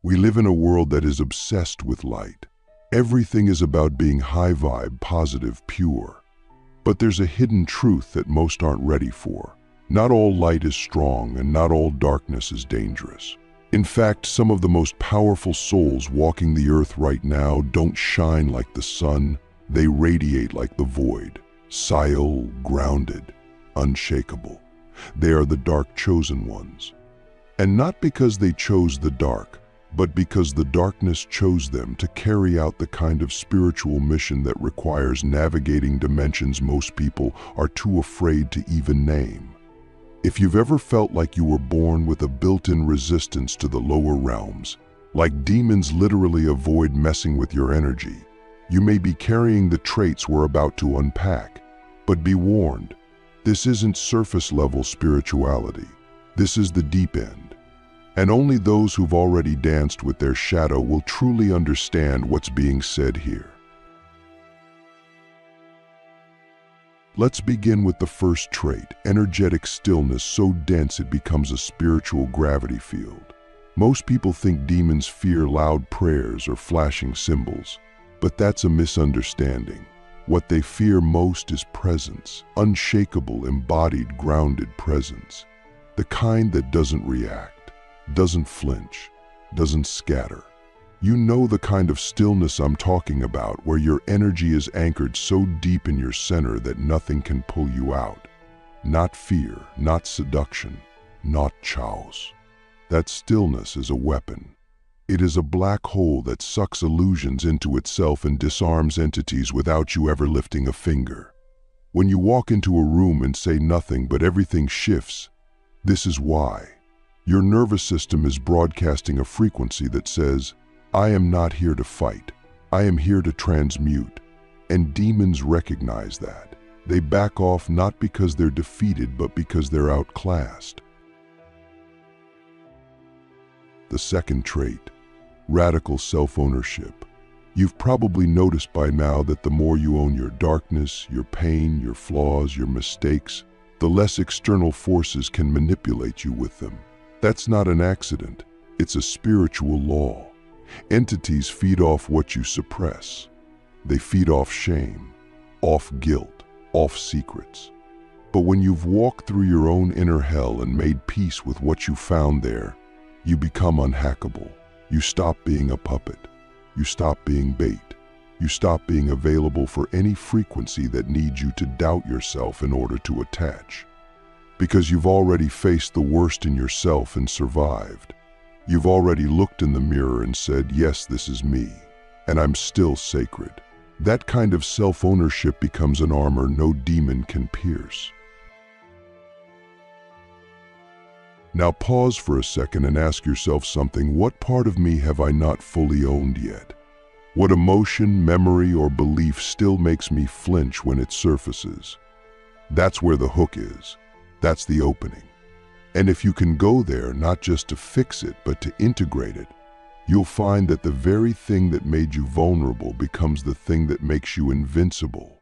We live in a world that is obsessed with light. Everything is about being high vibe, positive, pure. But there's a hidden truth that most aren't ready for. Not all light is strong and not all darkness is dangerous. In fact, some of the most powerful souls walking the earth right now don't shine like the sun. They radiate like the void, silent, grounded, unshakable. They are the dark chosen ones. And not because they chose the dark, but because the darkness chose them to carry out the kind of spiritual mission that requires navigating dimensions most people are too afraid to even name. If you've ever felt like you were born with a built-in resistance to the lower realms, like demons literally avoid messing with your energy, you may be carrying the traits we're about to unpack. But be warned, this isn't surface-level spirituality. This is the deep end. And only those who've already danced with their shadow will truly understand what's being said here. Let's begin with the first trait, energetic stillness so dense it becomes a spiritual gravity field. Most people think demons fear loud prayers or flashing symbols, but that's a misunderstanding. What they fear most is presence, unshakable, embodied, grounded presence. The kind that doesn't react, doesn't flinch, doesn't scatter. You know the kind of stillness I'm talking about, where your energy is anchored so deep in your center that nothing can pull you out. Not fear, not seduction, not chaos. That stillness is a weapon. It is a black hole that sucks illusions into itself and disarms entities without you ever lifting a finger. When you walk into a room and say nothing but everything shifts, this is why. Your nervous system is broadcasting a frequency that says, I am not here to fight. I am here to transmute. And demons recognize that. They back off not because they're defeated, but because they're outclassed. The second trait, radical self-ownership. You've probably noticed by now that the more you own your darkness, your pain, your flaws, your mistakes, the less external forces can manipulate you with them. That's not an accident. It's a spiritual law. Entities feed off what you suppress. They feed off shame, off guilt, off secrets. But when you've walked through your own inner hell and made peace with what you found there, you become unhackable. You stop being a puppet. You stop being bait. You stop being available for any frequency that needs you to doubt yourself in order to attach. Because you've already faced the worst in yourself and survived. You've already looked in the mirror and said, yes, this is me, and I'm still sacred. That kind of self-ownership becomes an armor no demon can pierce. Now pause for a second and ask yourself something. What part of me have I not fully owned yet? What emotion, memory, or belief still makes me flinch when it surfaces? That's where the hook is. That's the opening. And if you can go there, not just to fix it, but to integrate it, you'll find that the very thing that made you vulnerable becomes the thing that makes you invincible.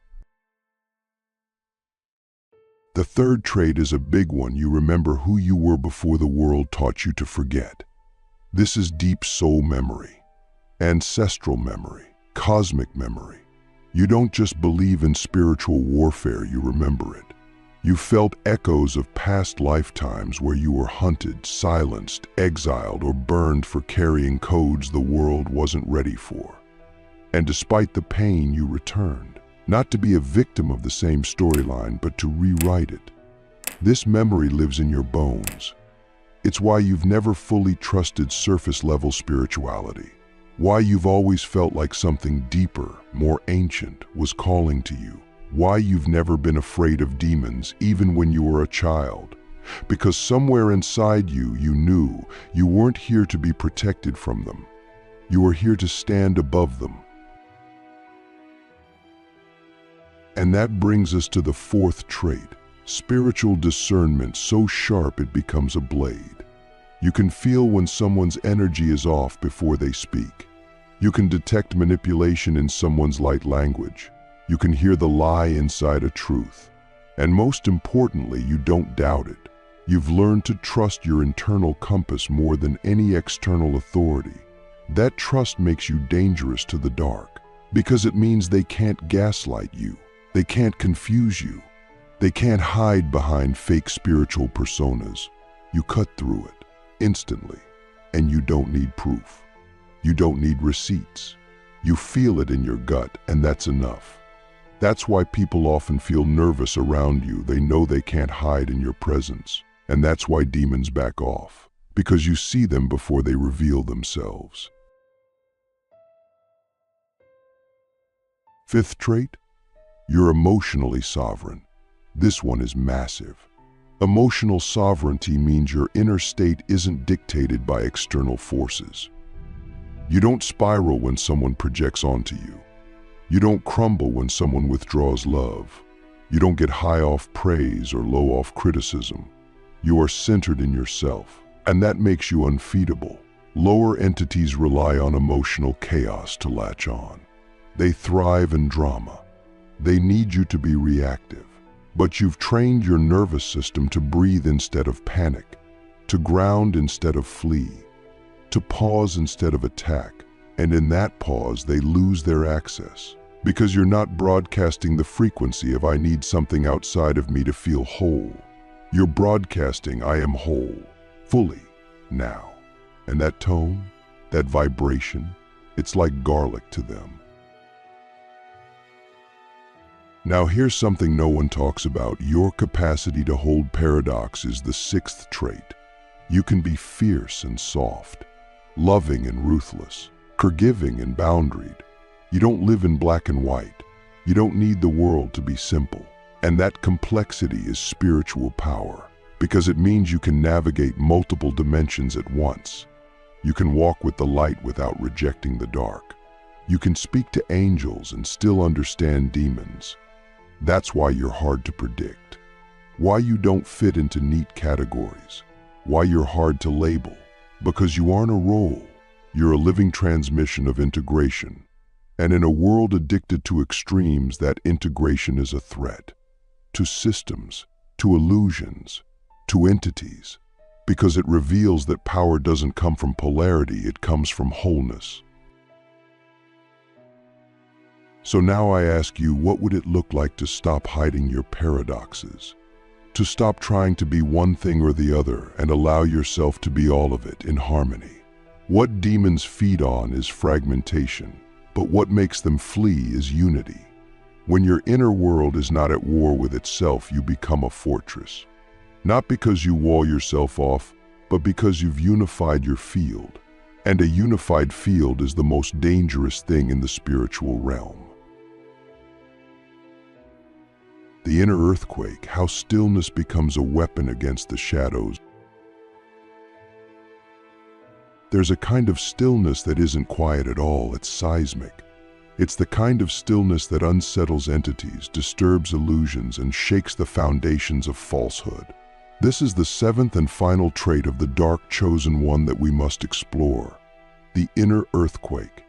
The third trait is a big one. You remember who you were before the world taught you to forget. This is deep soul memory, ancestral memory, cosmic memory. You don't just believe in spiritual warfare, you remember it. You felt echoes of past lifetimes where you were hunted, silenced, exiled, or burned for carrying codes the world wasn't ready for. And despite the pain, you returned, not to be a victim of the same storyline, but to rewrite it. This memory lives in your bones. It's why you've never fully trusted surface-level spirituality, why you've always felt like something deeper, more ancient, was calling to you. Why you've never been afraid of demons, even when you were a child. Because somewhere inside you, you knew you weren't here to be protected from them. You were here to stand above them. And that brings us to the fourth trait, spiritual discernment so sharp it becomes a blade. You can feel when someone's energy is off before they speak. You can detect manipulation in someone's light language. You can hear the lie inside a truth. And most importantly, you don't doubt it. You've learned to trust your internal compass more than any external authority. That trust makes you dangerous to the dark, because it means they can't gaslight you, they can't confuse you, they can't hide behind fake spiritual personas. You cut through it instantly, and you don't need proof. You don't need receipts. You feel it in your gut, and that's enough. That's why people often feel nervous around you. They know they can't hide in your presence. And that's why demons back off, because you see them before they reveal themselves. Fifth trait, you're emotionally sovereign. This one is massive. Emotional sovereignty means your inner state isn't dictated by external forces. You don't spiral when someone projects onto you. You don't crumble when someone withdraws love. You don't get high off praise or low off criticism. You are centered in yourself, and that makes you unfeedable. Lower entities rely on emotional chaos to latch on. They thrive in drama. They need you to be reactive. But you've trained your nervous system to breathe instead of panic, to ground instead of flee, to pause instead of attack. And in that pause, they lose their access. Because you're not broadcasting the frequency of "I need something outside of me to feel whole." You're broadcasting "I am whole, fully, now." And that tone, that vibration, it's like garlic to them. Now here's something no one talks about. Your capacity to hold paradox is the sixth trait. You can be fierce and soft, loving and ruthless, forgiving and boundaried. You don't live in black and white. You don't need the world to be simple. And that complexity is spiritual power, because it means you can navigate multiple dimensions at once. You can walk with the light without rejecting the dark. You can speak to angels and still understand demons. That's why you're hard to predict, why you don't fit into neat categories, why you're hard to label, because you aren't a role. You're a living transmission of integration. And in a world addicted to extremes, that integration is a threat to systems, to illusions, to entities, because it reveals that power doesn't come from polarity, it comes from wholeness. So now I ask you, what would it look like to stop hiding your paradoxes? To stop trying to be one thing or the other and allow yourself to be all of it in harmony. What demons feed on is fragmentation, but what makes them flee is unity. When your inner world is not at war with itself, you become a fortress. Not because you wall yourself off, but because you've unified your field. And a unified field is the most dangerous thing in the spiritual realm. The inner earthquake, how stillness becomes a weapon against the shadows. There's a kind of stillness that isn't quiet at all, it's seismic. It's the kind of stillness that unsettles entities, disturbs illusions, and shakes the foundations of falsehood. This is the seventh and final trait of the dark chosen one that we must explore, the inner earthquake.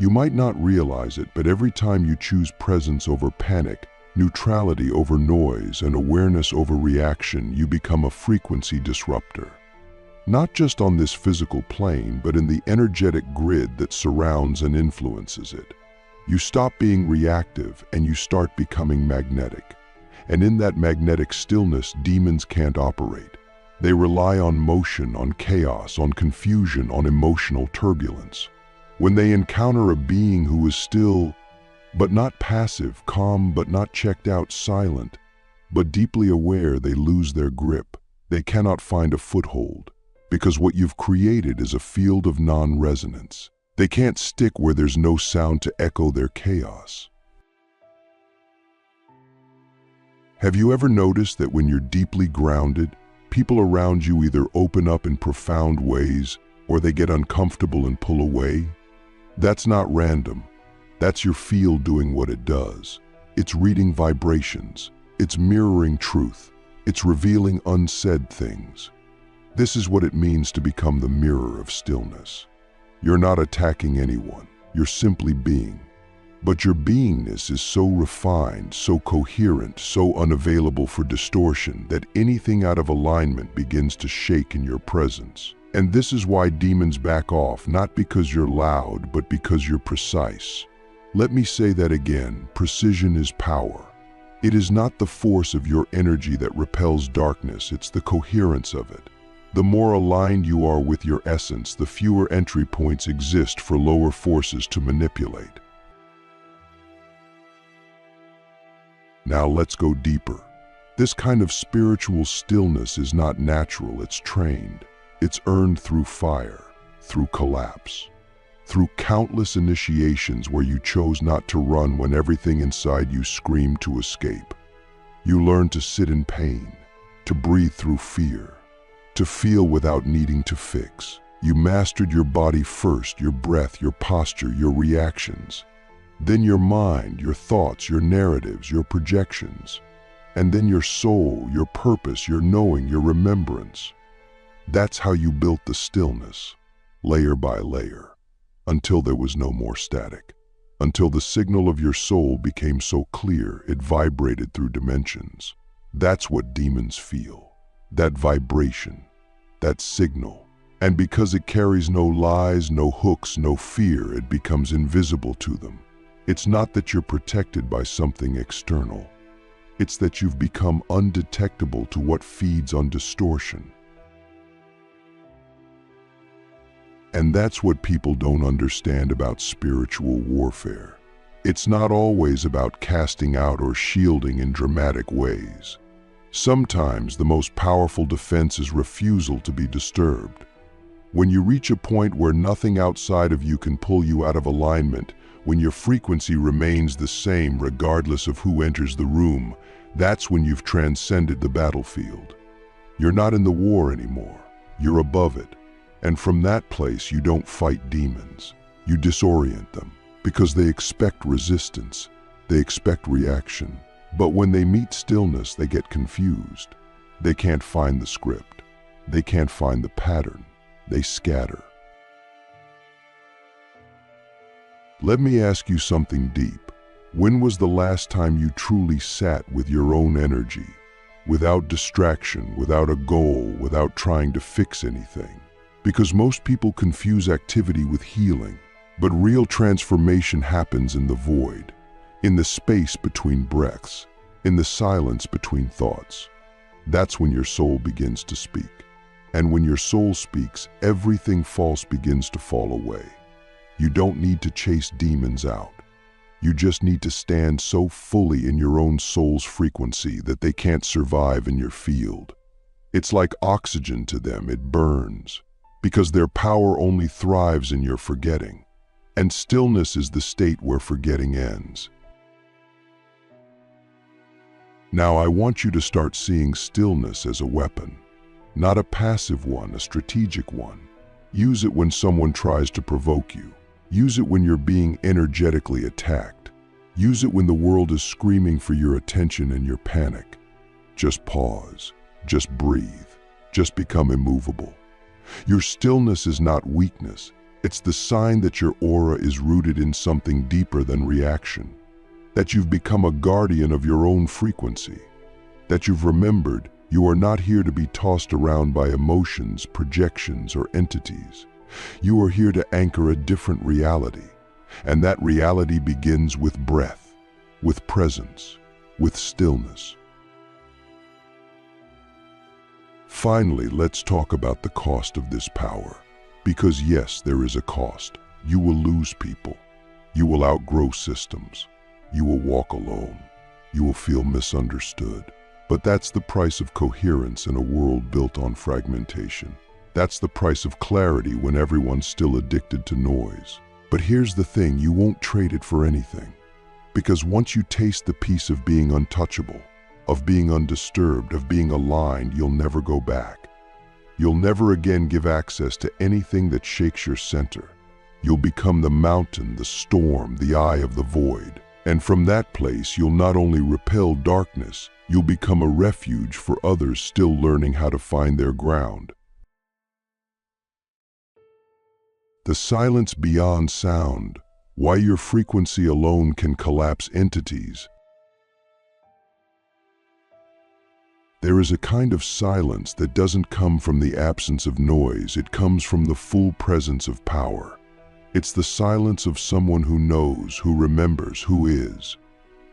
You might not realize it, but every time you choose presence over panic, neutrality over noise, and awareness over reaction, you become a frequency disruptor. Not just on this physical plane, but in the energetic grid that surrounds and influences it. You stop being reactive and you start becoming magnetic. And in that magnetic stillness, demons can't operate. They rely on motion, on chaos, on confusion, on emotional turbulence. When they encounter a being who is still, but not passive, calm, but not checked out, silent, but deeply aware, they lose their grip. They cannot find a foothold, because what you've created is a field of non-resonance. They can't stick where there's no sound to echo their chaos. Have you ever noticed that when you're deeply grounded, people around you either open up in profound ways or they get uncomfortable and pull away? That's not random. That's your field doing what it does. It's reading vibrations. It's mirroring truth. It's revealing unsaid things. This is what it means to become the mirror of stillness. You're not attacking anyone. You're simply being. But your beingness is so refined, so coherent, so unavailable for distortion that anything out of alignment begins to shake in your presence. And this is why demons back off, not because you're loud, but because you're precise. Let me say that again, precision is power. It is not the force of your energy that repels darkness, it's the coherence of it. The more aligned you are with your essence, the fewer entry points exist for lower forces to manipulate. Now let's go deeper. This kind of spiritual stillness is not natural, it's trained. It's earned through fire, through collapse, through countless initiations where you chose not to run when everything inside you screamed to escape. You learned to sit in pain, to breathe through fear, to feel without needing to fix. You mastered your body first, your breath, your posture, your reactions. Then your mind, your thoughts, your narratives, your projections. And then your soul, your purpose, your knowing, your remembrance. That's how you built the stillness, layer by layer, until there was no more static, until the signal of your soul became so clear it vibrated through dimensions. That's what demons feel, that vibration, that signal. And because it carries no lies, no hooks, no fear, it becomes invisible to them. It's not that you're protected by something external. It's that you've become undetectable to what feeds on distortion. And that's what people don't understand about spiritual warfare. It's not always about casting out or shielding in dramatic ways. Sometimes the most powerful defense is refusal to be disturbed. When you reach a point where nothing outside of you can pull you out of alignment, when your frequency remains the same regardless of who enters the room, that's when you've transcended the battlefield. You're not in the war anymore. You're above it. And from that place, you don't fight demons. You disorient them because they expect resistance. They expect reaction. But when they meet stillness, they get confused. They can't find the script. They can't find the pattern. They scatter. Let me ask you something deep. When was the last time you truly sat with your own energy, without distraction, without a goal, without trying to fix anything? Because most people confuse activity with healing, but real transformation happens in the void, in the space between breaths, in the silence between thoughts. That's when your soul begins to speak. And when your soul speaks, everything false begins to fall away. You don't need to chase demons out. You just need to stand so fully in your own soul's frequency that they can't survive in your field. It's like oxygen to them, it burns, because their power only thrives in your forgetting. And stillness is the state where forgetting ends. Now I want you to start seeing stillness as a weapon. Not a passive one, a strategic one. Use it when someone tries to provoke you. Use it when you're being energetically attacked. Use it when the world is screaming for your attention and your panic. Just pause. Just breathe. Just become immovable. Your stillness is not weakness. It's the sign that your aura is rooted in something deeper than reaction. That you've become a guardian of your own frequency. That you've remembered you are not here to be tossed around by emotions, projections, or entities. You are here to anchor a different reality. And that reality begins with breath, with presence, with stillness. Finally, let's talk about the cost of this power. Because yes, there is a cost. You will lose people. You will outgrow systems. You will walk alone. You will feel misunderstood. But that's the price of coherence in a world built on fragmentation. That's the price of clarity when everyone's still addicted to noise. But here's the thing, you won't trade it for anything. Because once you taste the peace of being untouchable, of being undisturbed, of being aligned, you'll never go back. You'll never again give access to anything that shakes your center. You'll become the mountain, the storm, the eye of the void. And from that place, you'll not only repel darkness, you'll become a refuge for others still learning how to find their ground. The silence beyond sound, why your frequency alone can collapse entities. There is a kind of silence that doesn't come from the absence of noise, it comes from the full presence of power. It's the silence of someone who knows, who remembers, who is.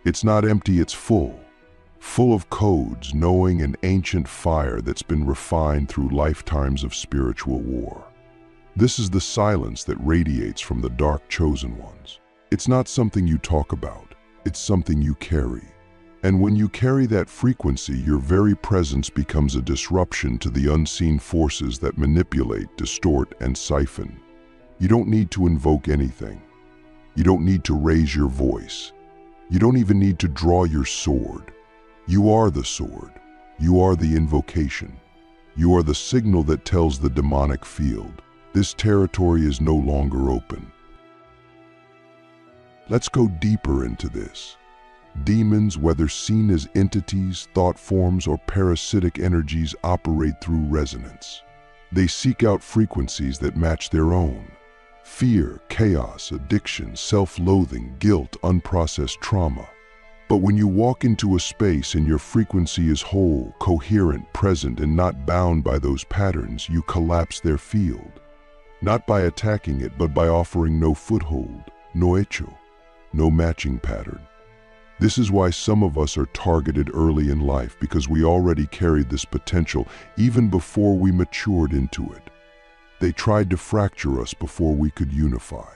It's not empty, it's full. Full of codes, knowing, and ancient fire that's been refined through lifetimes of spiritual war. This is the silence that radiates from the dark chosen ones. It's not something you talk about, it's something you carry. And when you carry that frequency, your very presence becomes a disruption to the unseen forces that manipulate, distort, and siphon. You don't need to invoke anything. You don't need to raise your voice. You don't even need to draw your sword. You are the sword. You are the invocation. You are the signal that tells the demonic field, this territory is no longer open. Let's go deeper into this. Demons, whether seen as entities, thought forms, or parasitic energies, operate through resonance. They seek out frequencies that match their own. Fear, chaos, addiction, self-loathing, guilt, unprocessed trauma. But when you walk into a space and your frequency is whole, coherent, present, and not bound by those patterns, you collapse their field. Not by attacking it, but by offering no foothold, no echo, no matching pattern. This is why some of us are targeted early in life, because we already carried this potential even before we matured into it. They tried to fracture us before we could unify.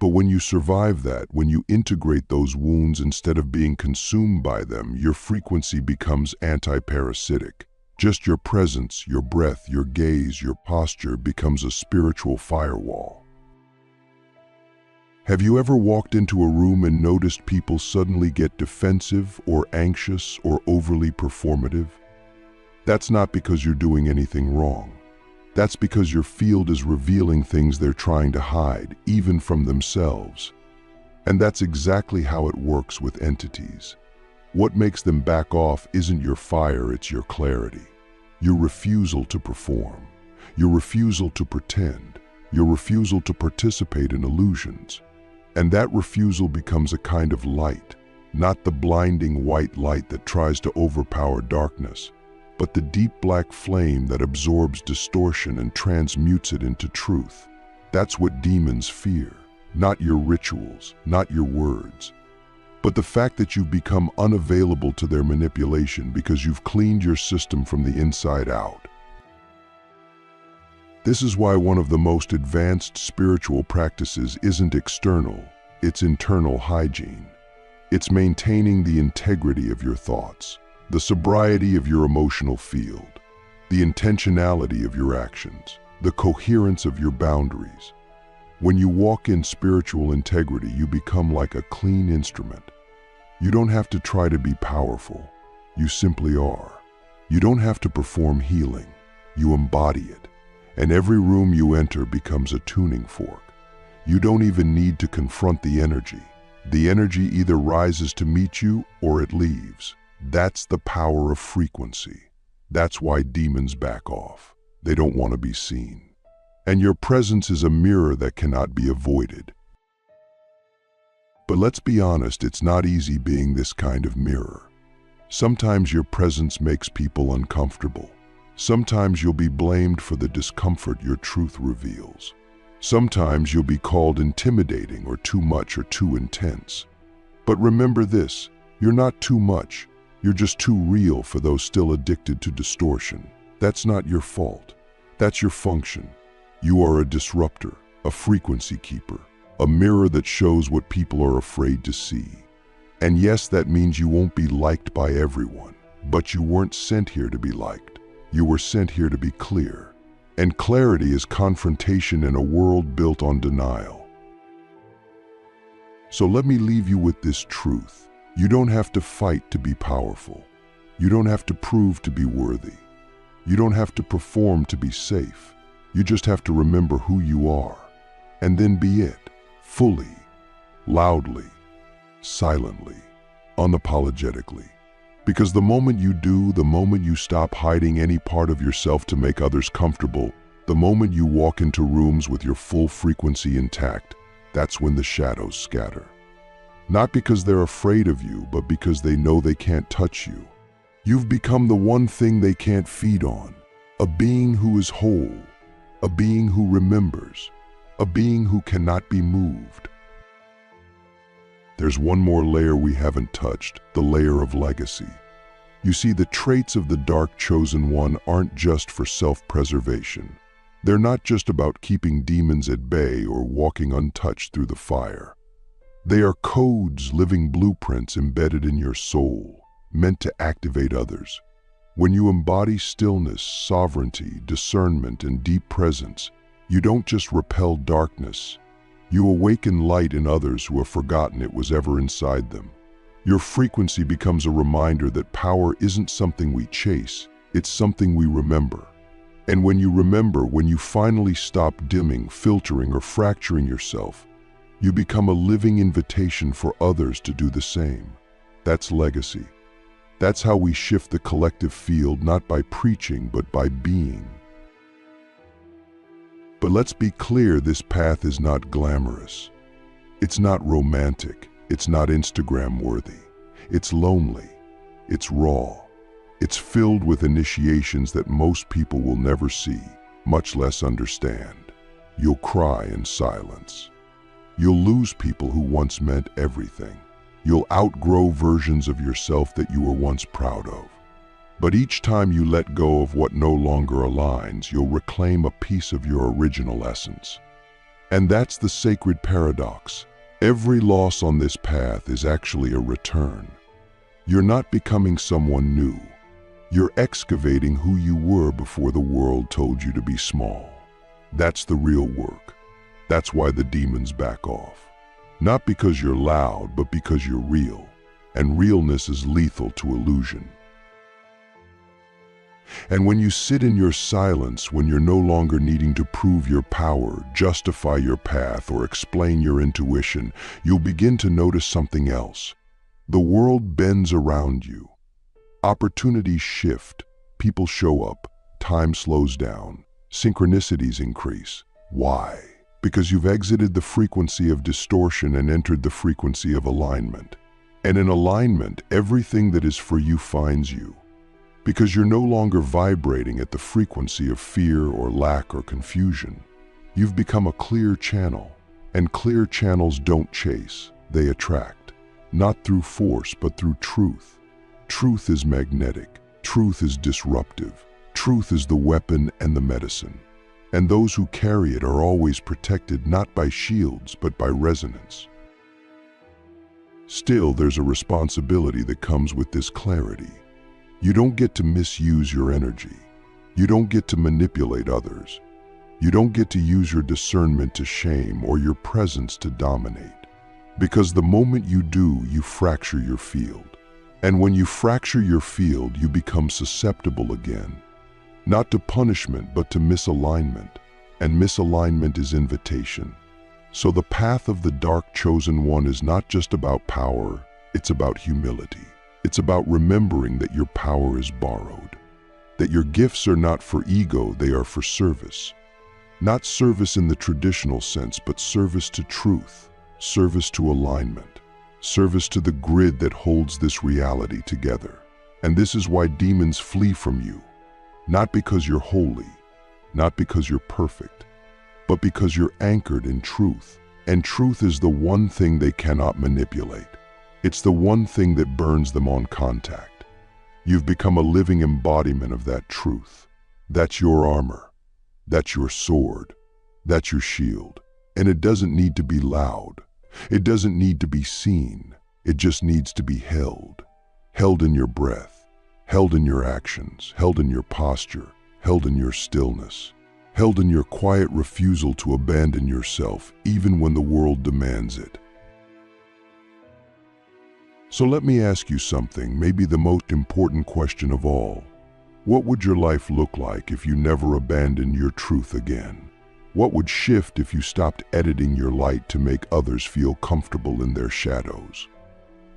But when you survive that, when you integrate those wounds instead of being consumed by them, your frequency becomes anti-parasitic. Just your presence, your breath, your gaze, your posture becomes a spiritual firewall. Have you ever walked into a room and noticed people suddenly get defensive or anxious or overly performative? That's not because you're doing anything wrong. That's because your field is revealing things they're trying to hide, even from themselves. And that's exactly how it works with entities. What makes them back off isn't your fire, it's your clarity. Your refusal to perform. Your refusal to pretend. Your refusal to participate in illusions. And that refusal becomes a kind of light, not the blinding white light that tries to overpower darkness, but the deep black flame that absorbs distortion and transmutes it into truth. That's what demons fear, not your rituals, not your words, but the fact that you've become unavailable to their manipulation because you've cleaned your system from the inside out. This is why one of the most advanced spiritual practices isn't external, it's internal hygiene. It's maintaining the integrity of your thoughts, the sobriety of your emotional field, the intentionality of your actions, the coherence of your boundaries. When you walk in spiritual integrity, you become like a clean instrument. You don't have to try to be powerful. You simply are. You don't have to perform healing. You embody it. And every room you enter becomes a tuning fork. You don't even need to confront the energy. The energy either rises to meet you or it leaves. That's the power of frequency. That's why demons back off. They don't want to be seen. And your presence is a mirror that cannot be avoided. But let's be honest, it's not easy being this kind of mirror. Sometimes your presence makes people uncomfortable. Sometimes you'll be blamed for the discomfort your truth reveals. Sometimes you'll be called intimidating or too much or too intense. But remember this, you're not too much. You're just too real for those still addicted to distortion. That's not your fault. That's your function. You are a disruptor, a frequency keeper, a mirror that shows what people are afraid to see. And yes, that means you won't be liked by everyone, but you weren't sent here to be liked. You were sent here to be clear. And clarity is confrontation in a world built on denial. So let me leave you with this truth. You don't have to fight to be powerful. You don't have to prove to be worthy. You don't have to perform to be safe. You just have to remember who you are, and then be it, fully, loudly, silently, unapologetically. Because the moment you do, the moment you stop hiding any part of yourself to make others comfortable, the moment you walk into rooms with your full frequency intact, that's when the shadows scatter. Not because they're afraid of you, but because they know they can't touch you. You've become the one thing they can't feed on, a being who is whole, a being who remembers, a being who cannot be moved. There's one more layer we haven't touched, the layer of legacy. You see, the traits of the dark chosen one aren't just for self-preservation. They're not just about keeping demons at bay or walking untouched through the fire. They are codes, living blueprints embedded in your soul, meant to activate others. When you embody stillness, sovereignty, discernment, and deep presence, you don't just repel darkness. You awaken light in others who have forgotten it was ever inside them. Your frequency becomes a reminder that power isn't something we chase, it's something we remember. And when you remember, when you finally stop dimming, filtering, or fracturing yourself, you become a living invitation for others to do the same. That's legacy. That's how we shift the collective field, not by preaching, but by being. But let's be clear, this path is not glamorous. It's not romantic. It's not Instagram-worthy. It's lonely. It's raw. It's filled with initiations that most people will never see, much less understand. You'll cry in silence. You'll lose people who once meant everything. You'll outgrow versions of yourself that you were once proud of. But each time you let go of what no longer aligns, you'll reclaim a piece of your original essence. And that's the sacred paradox. Every loss on this path is actually a return. You're not becoming someone new. You're excavating who you were before the world told you to be small. That's the real work. That's why the demons back off. Not because you're loud, but because you're real. And realness is lethal to illusion. And when you sit in your silence, when you're no longer needing to prove your power, justify your path, or explain your intuition, you'll begin to notice something else. The world bends around you. Opportunities shift, people show up, time slows down, synchronicities increase. Why? Because you've exited the frequency of distortion and entered the frequency of alignment. And in alignment, everything that is for you finds you. Because you're no longer vibrating at the frequency of fear or lack or confusion. You've become a clear channel, and clear channels don't chase, they attract. Not through force, but through truth. Truth is magnetic, truth is disruptive, truth is the weapon and the medicine. And those who carry it are always protected not by shields, but by resonance. Still, there's a responsibility that comes with this clarity. You don't get to misuse your energy. You don't get to manipulate others. You don't get to use your discernment to shame or your presence to dominate. Because the moment you do, you fracture your field. And when you fracture your field, you become susceptible again. Not to punishment, but to misalignment. And misalignment is invitation. So the path of the dark chosen one is not just about power, it's about humility. It's about remembering that your power is borrowed. That your gifts are not for ego, they are for service. Not service in the traditional sense, but service to truth, service to alignment, service to the grid that holds this reality together. And this is why demons flee from you. Not because you're holy, not because you're perfect, but because you're anchored in truth. And truth is the one thing they cannot manipulate. It's the one thing that burns them on contact. You've become a living embodiment of that truth. That's your armor. That's your sword. That's your shield. And it doesn't need to be loud. It doesn't need to be seen. It just needs to be held. Held in your breath. Held in your actions. Held in your posture. Held in your stillness. Held in your quiet refusal to abandon yourself, even when the world demands it. So let me ask you something, maybe the most important question of all. What would your life look like if you never abandoned your truth again? What would shift if you stopped editing your light to make others feel comfortable in their shadows?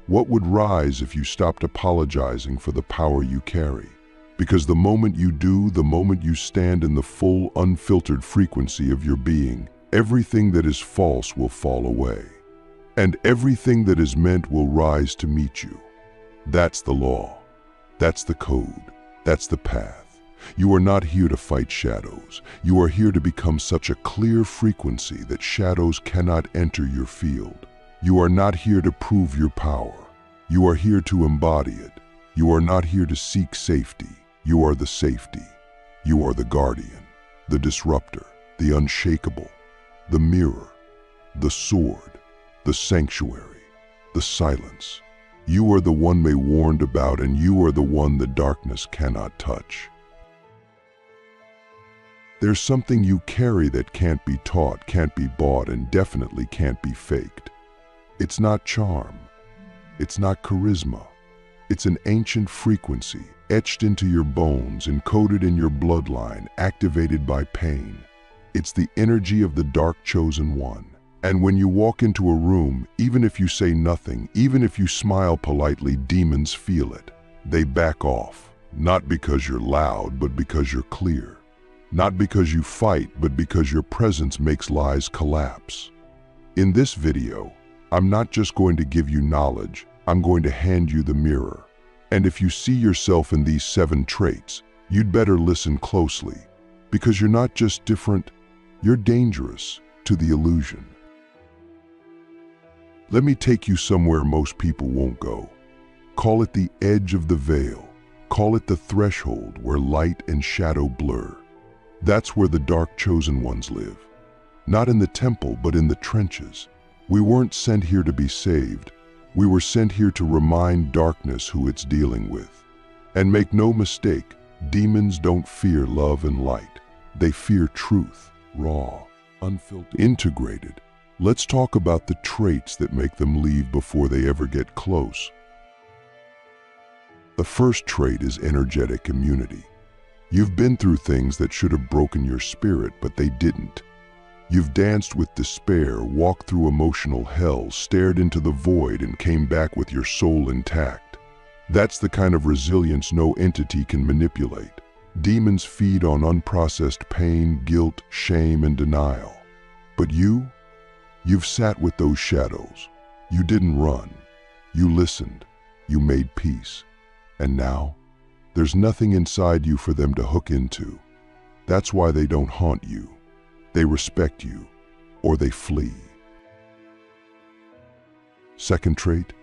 What would rise if you stopped apologizing for the power you carry? Because the moment you do, the moment you stand in the full, unfiltered frequency of your being, everything that is false will fall away. And everything that is meant will rise to meet you. That's the law. That's the code. That's the path. You are not here to fight shadows. You are here to become such a clear frequency that shadows cannot enter your field. You are not here to prove your power. You are here to embody it. You are not here to seek safety. You are the safety. You are the guardian, the disruptor, the unshakable, the mirror, the sword, the sanctuary, the silence. You are the one they warned about, and you are the one the darkness cannot touch. There's something you carry that can't be taught, can't be bought, and definitely can't be faked. It's not charm. It's not charisma. It's an ancient frequency, etched into your bones, encoded in your bloodline, activated by pain. It's the energy of the dark chosen one. And when you walk into a room, even if you say nothing, even if you smile politely, demons feel it. They back off, not because you're loud, but because you're clear. Not because you fight, but because your presence makes lies collapse. In this video, I'm not just going to give you knowledge, I'm going to hand you the mirror. And if you see yourself in these 7 traits, you'd better listen closely, because you're not just different, you're dangerous to the illusion. Let me take you somewhere most people won't go. Call it the edge of the veil. Call it the threshold where light and shadow blur. That's where the dark chosen ones live. Not in the temple, but in the trenches. We weren't sent here to be saved. We were sent here to remind darkness who it's dealing with. And make no mistake, demons don't fear love and light. They fear truth, raw, unfiltered, integrated. Let's talk about the traits that make them leave before they ever get close. The first trait is energetic immunity. You've been through things that should have broken your spirit, but they didn't. You've danced with despair, walked through emotional hell, stared into the void, and came back with your soul intact. That's the kind of resilience no entity can manipulate. Demons feed on unprocessed pain, guilt, shame, and denial. But you've sat with those shadows. You didn't run. You listened. You made peace. And now, there's nothing inside you for them to hook into. That's why they don't haunt you. They respect you, or they flee. Second trait,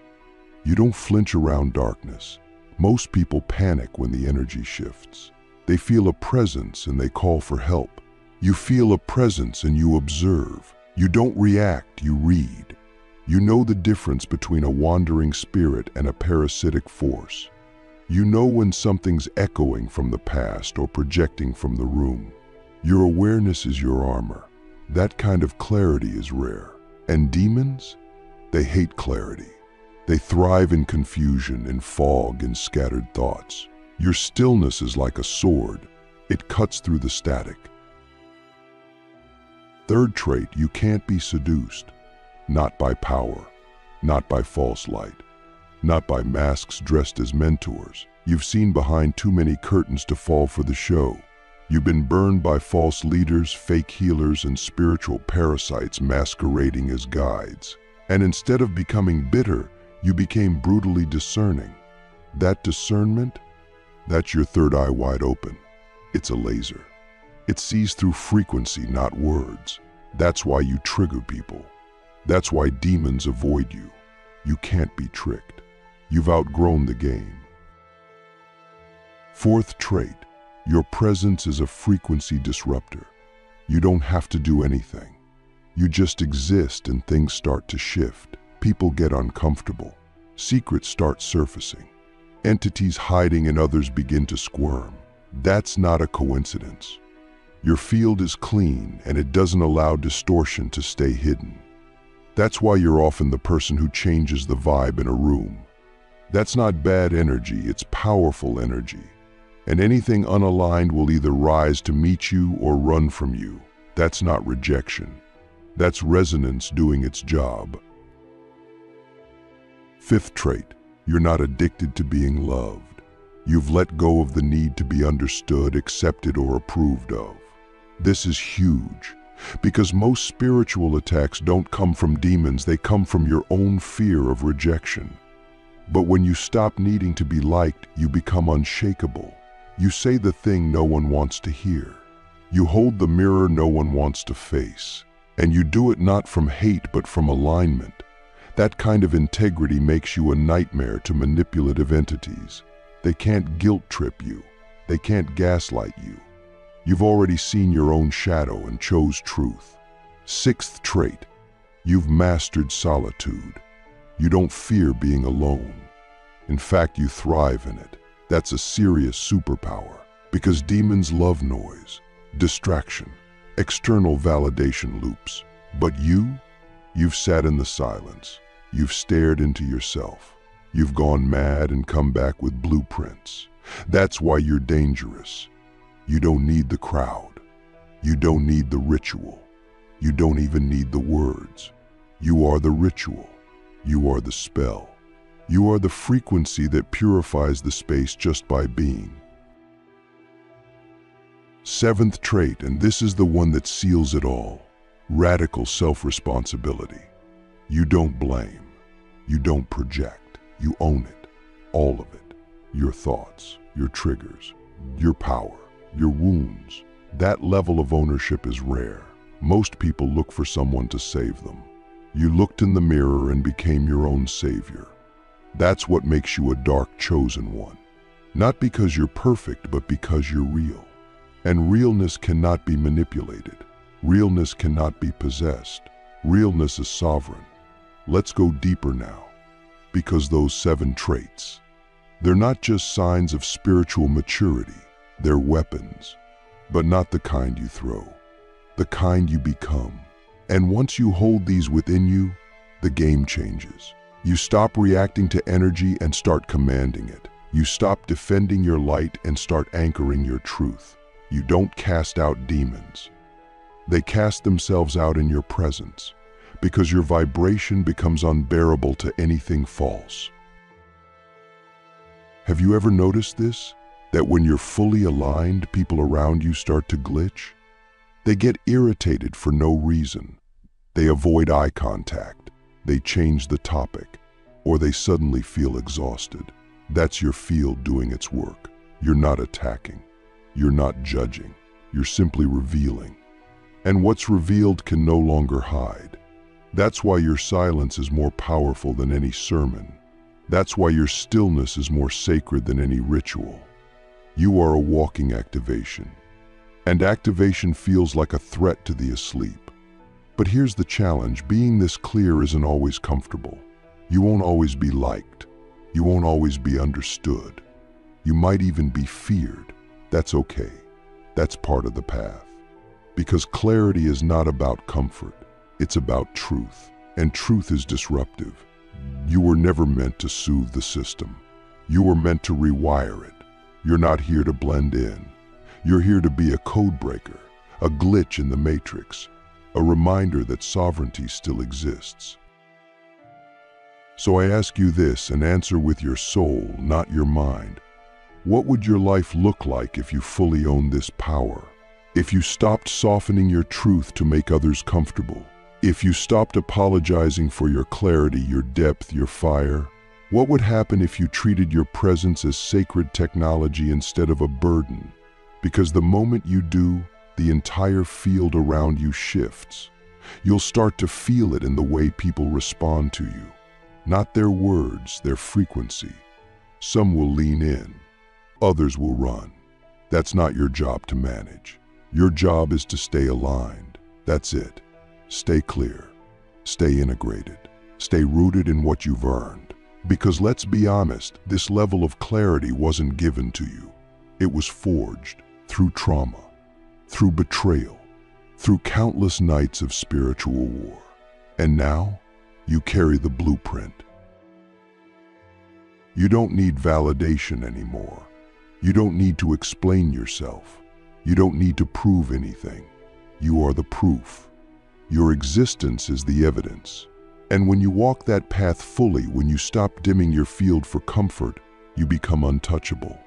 you don't flinch around darkness. Most people panic when the energy shifts. They feel a presence and they call for help. You feel a presence and you observe. You don't react, you read. You know the difference between a wandering spirit and a parasitic force. You know when something's echoing from the past or projecting from the room. Your awareness is your armor. That kind of clarity is rare. And demons? They hate clarity. They thrive in confusion, in fog, in scattered thoughts. Your stillness is like a sword. It cuts through the static. Third trait, you can't be seduced. Not by power, not by false light, not by masks dressed as mentors. You've seen behind too many curtains to fall for the show. You've been burned by false leaders, fake healers, and spiritual parasites masquerading as guides. And instead of becoming bitter, you became brutally discerning. That discernment, that's your third eye wide open. It's a laser. It sees through frequency, not words. That's why you trigger people. That's why demons avoid you. You can't be tricked. You've outgrown the game. Fourth trait, your presence is a frequency disruptor. You don't have to do anything. You just exist and things start to shift. People get uncomfortable. Secrets start surfacing. Entities hiding and others begin to squirm. That's not a coincidence. Your field is clean and it doesn't allow distortion to stay hidden. That's why you're often the person who changes the vibe in a room. That's not bad energy, it's powerful energy. And anything unaligned will either rise to meet you or run from you. That's not rejection. That's resonance doing its job. Fifth trait, you're not addicted to being loved. You've let go of the need to be understood, accepted, or approved of. This is huge, because most spiritual attacks don't come from demons, they come from your own fear of rejection. But when you stop needing to be liked, you become unshakable. You say the thing no one wants to hear. You hold the mirror no one wants to face. And you do it not from hate but from alignment. That kind of integrity makes you a nightmare to manipulative entities. They can't guilt trip you. They can't gaslight you. You've already seen your own shadow and chose truth. Sixth trait, you've mastered solitude. You don't fear being alone. In fact, you thrive in it. That's a serious superpower, because demons love noise, distraction, external validation loops. But you've sat in the silence. You've stared into yourself. You've gone mad and come back with blueprints. That's why you're dangerous. You don't need the crowd. You don't need the ritual. You don't even need the words. You are the ritual. You are the spell. You are the frequency that purifies the space just by being. Seventh trait, and this is the one that seals it all, radical self-responsibility. You don't blame. You don't project. You own it. All of it. Your thoughts, your triggers, your power, your wounds. That level of ownership is rare. Most people look for someone to save them. You looked in the mirror and became your own savior. That's what makes you a dark chosen one. Not because you're perfect, but because you're real. And realness cannot be manipulated. Realness cannot be possessed. Realness is sovereign. Let's go deeper now, because those 7 traits, they're not just signs of spiritual maturity, they're weapons, but not the kind you throw, the kind you become. And once you hold these within you, the game changes. You stop reacting to energy and start commanding it. You stop defending your light and start anchoring your truth. You don't cast out demons. They cast themselves out in your presence, because your vibration becomes unbearable to anything false. Have you ever noticed this? That when you're fully aligned, people around you start to glitch? They get irritated for no reason. They avoid eye contact. They change the topic, or they suddenly feel exhausted. That's your field doing its work. You're not attacking. You're not judging. You're simply revealing. And what's revealed can no longer hide. That's why your silence is more powerful than any sermon. That's why your stillness is more sacred than any ritual. You are a walking activation. And activation feels like a threat to the asleep. But here's the challenge, being this clear isn't always comfortable. You won't always be liked. You won't always be understood. You might even be feared. That's okay. That's part of the path. Because clarity is not about comfort. It's about truth. And truth is disruptive. You were never meant to soothe the system. You were meant to rewire it. You're not here to blend in. You're here to be a code breaker, a glitch in the matrix, a reminder that sovereignty still exists. So I ask you this, and answer with your soul, not your mind. What would your life look like if you fully owned this power? If you stopped softening your truth to make others comfortable? If you stopped apologizing for your clarity, your depth, your fire? What would happen if you treated your presence as sacred technology instead of a burden? Because the moment you do, the entire field around you shifts. You'll start to feel it in the way people respond to you. Not their words, their frequency. Some will lean in, others will run. That's not your job to manage. Your job is to stay aligned. That's it. Stay clear. Stay integrated. Stay rooted in what you've earned. Because let's be honest, this level of clarity wasn't given to you. It was forged through trauma, through betrayal, through countless nights of spiritual war. And now, you carry the blueprint. You don't need validation anymore. You don't need to explain yourself. You don't need to prove anything. You are the proof. Your existence is the evidence. And when you walk that path fully, when you stop dimming your field for comfort, you become untouchable.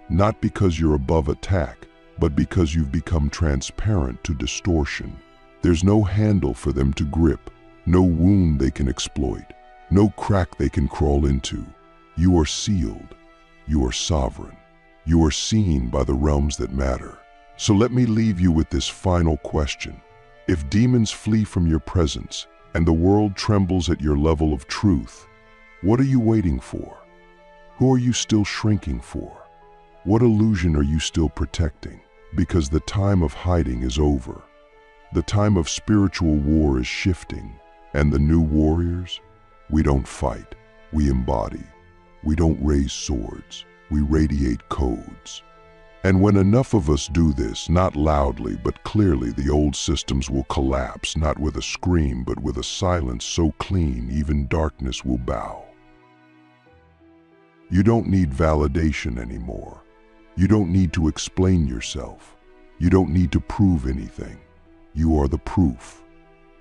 Not because you're above attack, but because you've become transparent to distortion. There's no handle for them to grip, no wound they can exploit, no crack they can crawl into. You are sealed. You are sovereign. You are seen by the realms that matter. So let me leave you with this final question. If demons flee from your presence and the world trembles at your level of truth, what are you waiting for? Who are you still shrinking for? What illusion are you still protecting? Because the time of hiding is over. The time of spiritual war is shifting, and the new warriors, we don't fight, we embody. We don't raise swords, we radiate codes. And when enough of us do this, not loudly but clearly, the old systems will collapse, not with a scream but with a silence so clean even darkness will bow. You don't need validation anymore. You don't need to explain yourself. You don't need to prove anything. You are the proof.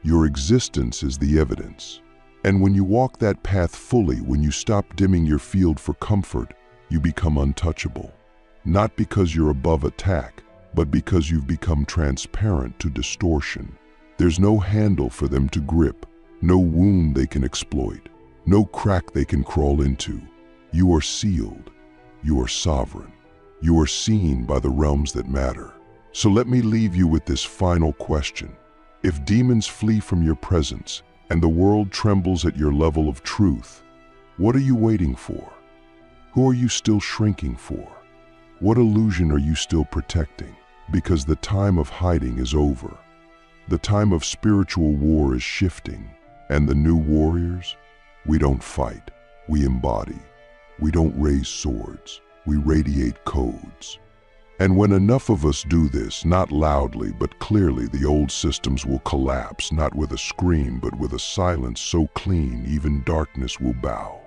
Your existence is the evidence. And when you walk that path fully, when you stop dimming your field for comfort, you become untouchable. Not because you're above attack, but because you've become transparent to distortion. There's no handle for them to grip, no wound they can exploit, no crack they can crawl into. You are sealed. You are sovereign. You are seen by the realms that matter. So let me leave you with this final question. If demons flee from your presence and the world trembles at your level of truth, what are you waiting for? Who are you still shrinking for? What illusion are you still protecting? Because the time of hiding is over. The time of spiritual war is shifting, and the new warriors, we don't fight, we embody. We don't raise swords, we radiate codes. And when enough of us do this, not loudly but clearly, the old systems will collapse, not with a scream but with a silence so clean even darkness will bow.